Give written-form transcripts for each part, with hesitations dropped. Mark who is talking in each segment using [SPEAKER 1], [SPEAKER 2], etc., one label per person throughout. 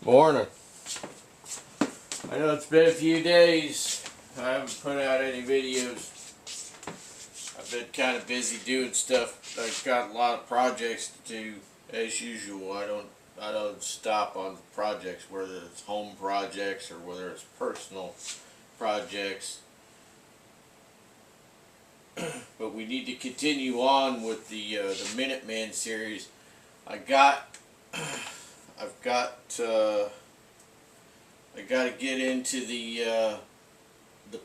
[SPEAKER 1] Morning. I know it's been a few days. I haven't put out any videos. I've been kind of busy doing stuff. I've got a lot of projects to do as usual. I don't stop on projects, whether it's home projects or whether it's personal projects. But we need to continue on with the Minuteman series. I've got to get into the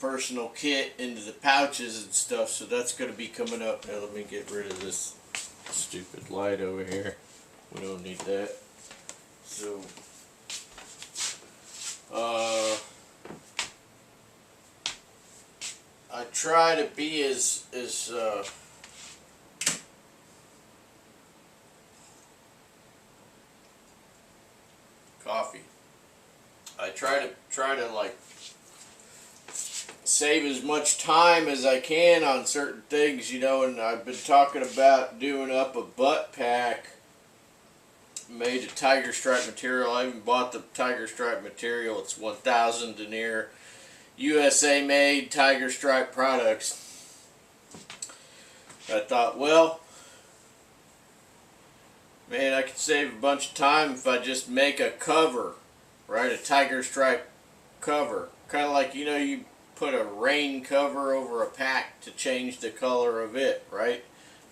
[SPEAKER 1] personal kit, into the pouches and stuff, so that's going to be coming up. Now let me get rid of this stupid light over here. We don't need that. So I try to be as coffee. I try to like save as much time as I can on certain things, you know, and I've been talking about doing up a butt pack made of tiger stripe material. I even bought the tiger stripe material. It's 1000 denier USA made tiger stripe products. I thought, well, man, I could save a bunch of time if I just make a cover, right? A tiger stripe cover. Kind of like, you know, you put a rain cover over a pack to change the color of it, right?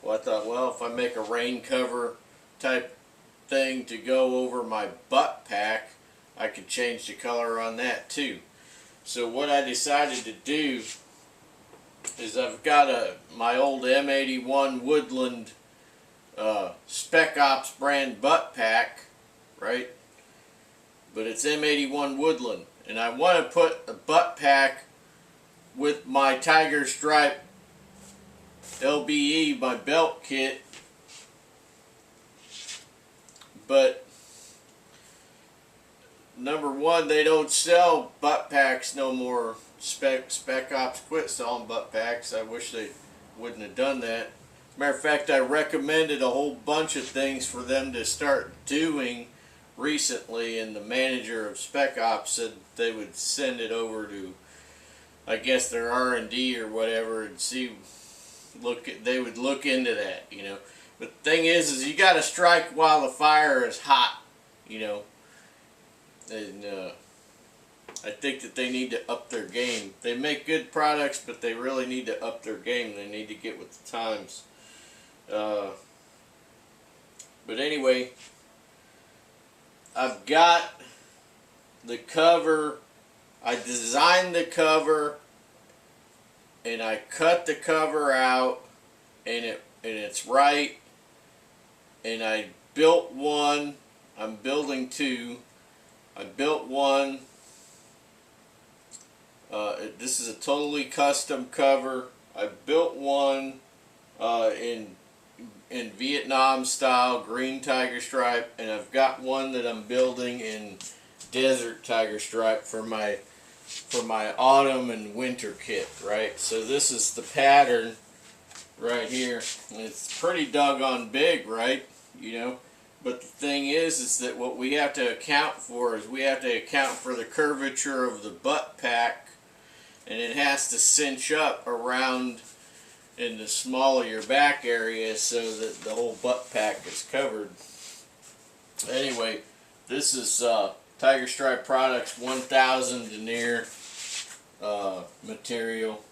[SPEAKER 1] Well, I thought, well, if I make a rain cover type thing to go over my butt pack, I could change the color on that too. So what I decided to do is I've got my old M81 Woodland Spec Ops brand butt pack, right? But it's M81 Woodland, and I want to put a butt pack with my tiger stripe L.V.I, my belt kit, but number one, they don't sell butt packs no more. Spec Ops quit selling butt packs. I wish they wouldn't have done that. Matter of fact, I recommended a whole bunch of things for them to start doing recently, and the manager of Spec Ops said they would send it over to, I guess, their R&D or whatever, and see, they would look into that, you know. But the thing is you got to strike while the fire is hot, you know. And I think that they need to up their game. They make good products, but they really need to up their game. They need to get with the times. But anyway, I've got the cover. I designed the cover, and I cut the cover out, and it's right. And I built one. I'm building two. I built one. This is a totally custom cover. I built one in Vietnam style, green tiger stripe, and I've got one that I'm building in desert tiger stripe for my autumn and winter kit, right? So this is the pattern right here. It's pretty doggone big, right? You know, but the thing is that what we have to account for is we have to account for the curvature of the butt pack, and it has to cinch up around in the small of your back area so that the whole butt pack is covered. Anyway, this is Tiger Stripe Products 1000 denier material,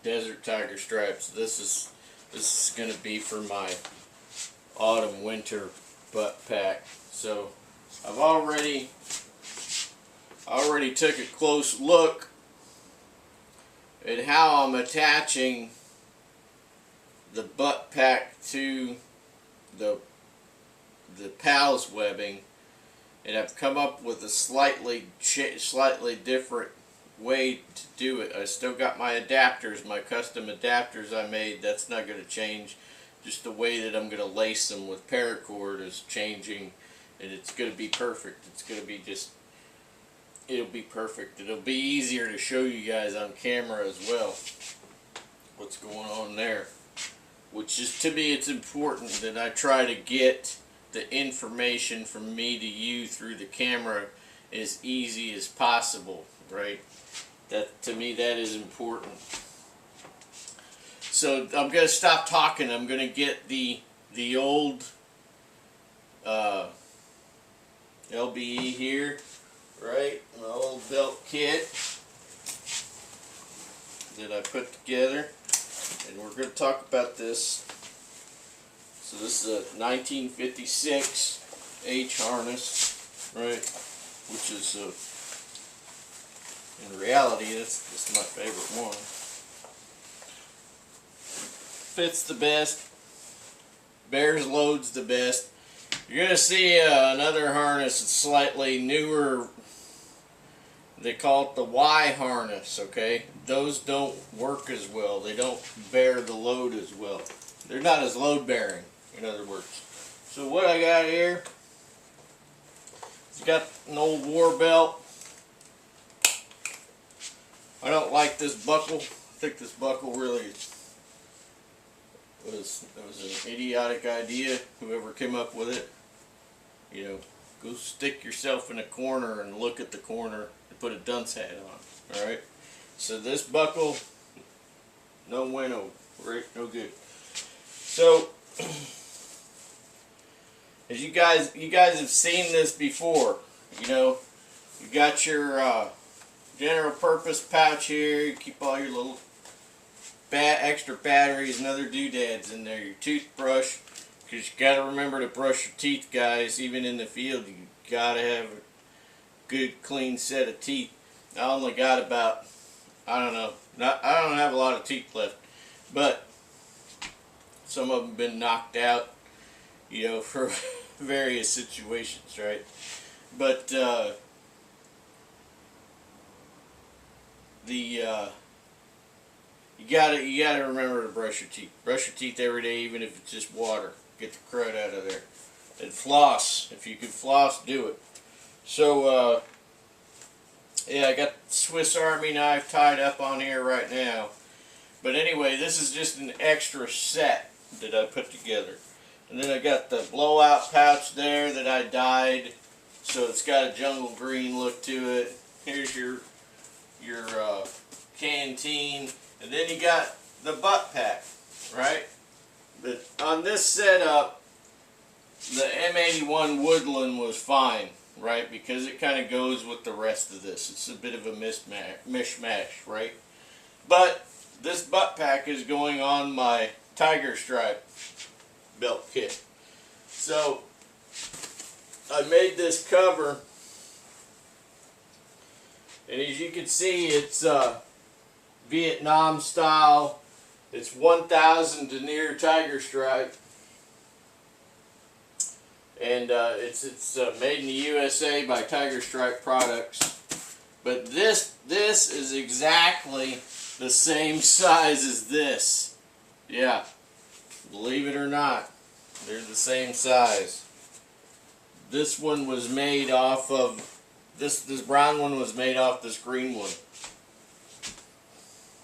[SPEAKER 1] desert tiger stripes. This is going to be for my autumn winter butt pack. So I've already took a close look at how I'm attaching the butt pack to the PALS webbing, and I've come up with a slightly different way to do it. I still got my adapters, my custom adapters I made. That's not going to change. Just the way that I'm going to lace them with paracord is changing, and it's going to be perfect. It's going to be just, it'll be perfect. It'll be easier to show you guys on camera as well what's going on there. Which is, to me, it's important that I try to get the information from me to you through the camera as easy as possible, right? That, to me, that is important. So I'm going to stop talking. I'm going to get the old L.V.I. here, right? My old belt kit that I put together, and we're going to talk about this. So this is a 1956 H harness, right? Which is in reality, this is my favorite one. Fits the best, bears loads the best. You're going to see another harness that's slightly newer. They call it the Y harness, okay? Those don't work as well. They don't bear the load as well. They're not as load bearing, in other words. So what I got here, it's got an old war belt. I don't like this buckle. I think this buckle really was an idiotic idea, whoever came up with it. You know, go stick yourself in a corner and look at the corner and put a dunce hat on. Alright? So this buckle, no bueno, right? No good. So as you guys have seen this before, you know, you got your general purpose pouch here. You keep all your little extra batteries and other doodads in there. Your toothbrush, because you got to remember to brush your teeth, guys. Even in the field, you got to have a good, clean set of teeth. I only got about, I don't know, I don't have a lot of teeth left, but some of them been knocked out, you know, for various situations, right? But you gotta remember to brush your teeth. Brush your teeth every day, even if it's just water. Get the crud out of there. And floss. If you could floss, do it. So yeah, I got the Swiss Army knife tied up on here right now. But anyway, this is just an extra set that I put together. And then I got the blowout pouch there that I dyed, so it's got a jungle green look to it. Here's your canteen, and then you got the Buttpack, right? But on this setup, the M81 Woodland was fine, right? Because it kind of goes with the rest of this. It's a bit of a mishmash, right? But this Buttpack is going on my Tiger Stripe belt kit. So I made this cover, and as you can see, it's Vietnam style. It's 1000 denier Tiger Stripe, and it's made in the USA by Tiger Stripe Products. But this is exactly the same size as this. Yeah, believe it or not, they're the same size. This one was made off of this brown one was made off this green one.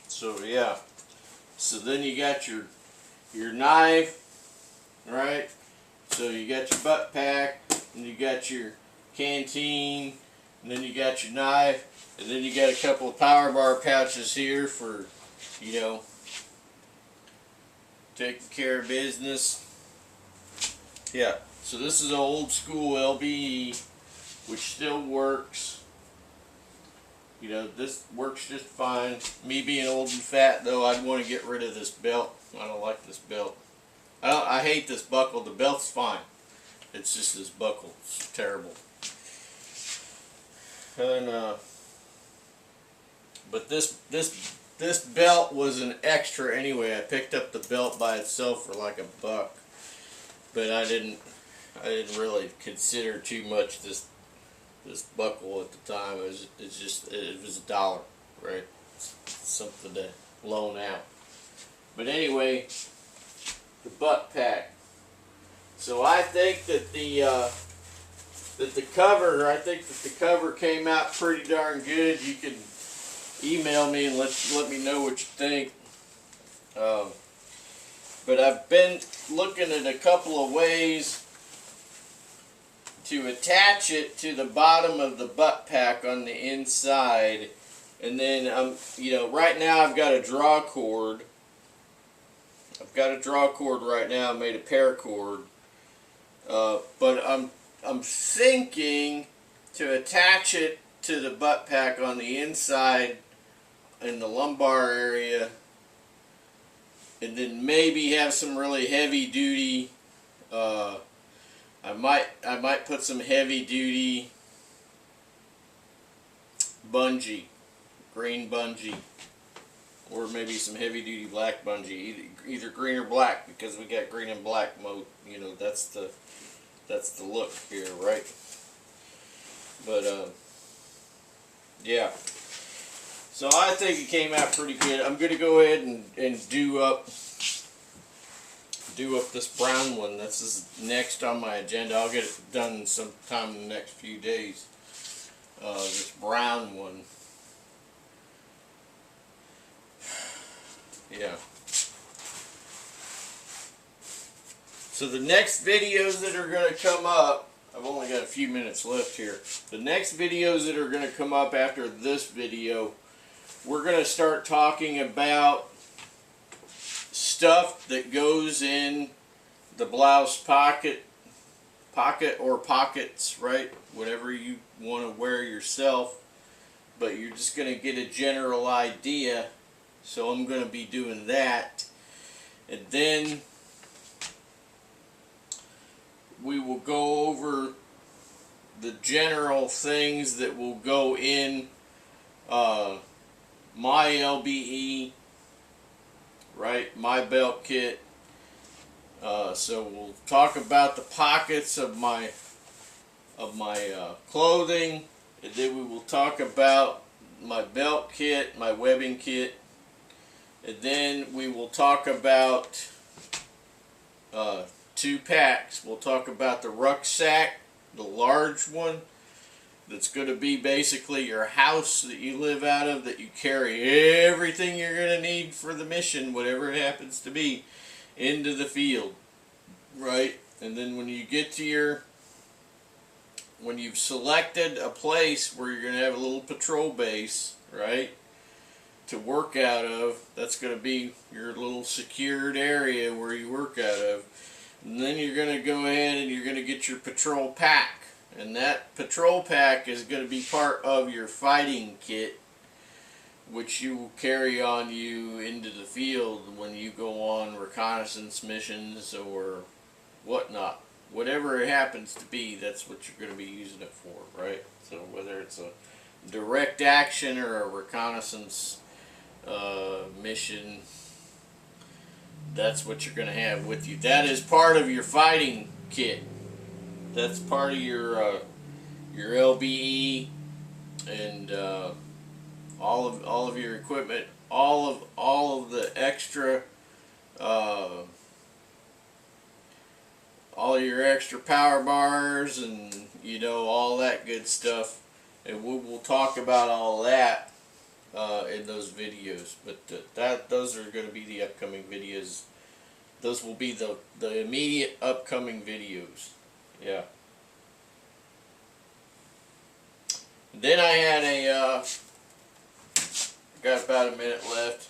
[SPEAKER 1] So yeah. So then you got your knife, right? So you got your Buttpack, and you got your canteen, and then you got your knife, and then you got a couple of power bar pouches here for, you know, taking care of business. Yeah. So this is an old school L.V.I, which still works. You know, this works just fine. Me being old and fat, though, I'd want to get rid of this belt. I don't like this belt. I hate this buckle. The belt's fine. It's just this buckle. It's terrible. And but this belt was an extra anyway. I picked up the belt by itself for like $1, but I didn't really consider too much this buckle at the time. It was $1, right? Something to loan out. But anyway, the Buttpack. So I think that the cover came out pretty darn good. You can email me and let me know what you think. But I've been looking at a couple of ways to attach it to the bottom of the butt pack on the inside. And then you know, right now I've got a draw cord. I've got a draw cord right now. I made a paracord, but I'm thinking to attach it to the butt pack on the inside in the lumbar area, and then maybe have some really heavy duty. I might put some heavy duty bungee, green bungee, or maybe some heavy duty black bungee, either green or black, because we got green and black mode. You know, that's the look here, right? But yeah. So I think it came out pretty good. I'm gonna go ahead and do up this brown one. This is next on my agenda. I'll get it done sometime in the next few days. This brown one. Yeah. So the next videos that are going to come up, I've only got a few minutes left here. The next videos that are going to come up after this video, we're going to start talking about stuff that goes in the blouse pocket or pockets, right? Whatever you want to wear yourself, but you're just going to get a general idea. So I'm going to be doing that, and then we will go over the general things that will go in my L.V.I, right? My belt kit. So we'll talk about the pockets of my clothing, and then we will talk about my belt kit, my webbing kit, and then we will talk about 2 packs. We'll talk about the rucksack, the large one, that's going to be basically your house that you live out of, that you carry everything you're going to need for the mission, whatever it happens to be, into the field, right? And then when you get to when you've selected a place where you're going to have a little patrol base, right, to work out of, that's going to be your little secured area where you work out of. And then you're going to go ahead and you're going to get your patrol pack. And that patrol pack is going to be part of your fighting kit, which you will carry on you into the field when you go on reconnaissance missions or whatnot. Whatever it happens to be, that's what you're going to be using it for, right? So whether it's a direct action or a reconnaissance mission, that's what you're going to have with you. That is part of your fighting kit. That's part of your L.V.I and all of your equipment, all of the extra, all your extra power bars, and you know, all that good stuff. And we'll talk about all that in those videos. But those are going to be the upcoming videos. Those will be the immediate upcoming videos. Yeah. Then I had got about a minute left.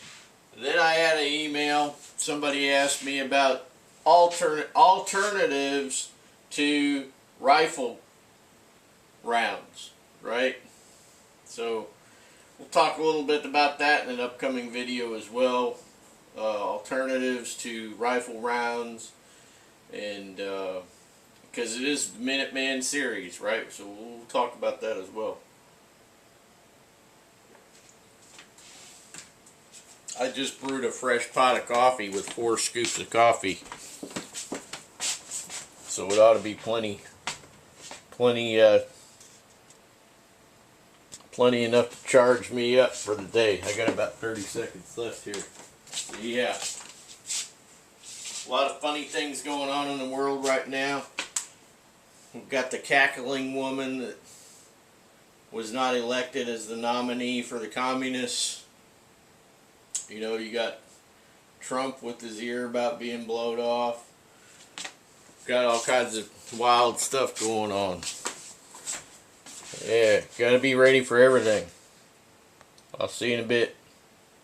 [SPEAKER 1] Then I had an email. Somebody asked me about alternatives to rifle rounds, right? So we'll talk a little bit about that in an upcoming video as well. Alternatives to rifle rounds, and because it is the Minuteman series, right? So we'll talk about that as well. I just brewed a fresh pot of coffee with 4 scoops of coffee, so it ought to be plenty enough to charge me up for the day. I got about 30 seconds left here. So yeah, a lot of funny things going on in the world right now. We've got the cackling woman that was not elected as the nominee for the communists. You know, you got Trump with his ear about being blowed off. got all kinds of wild stuff going on. Yeah, gotta be ready for everything. I'll see you in a bit.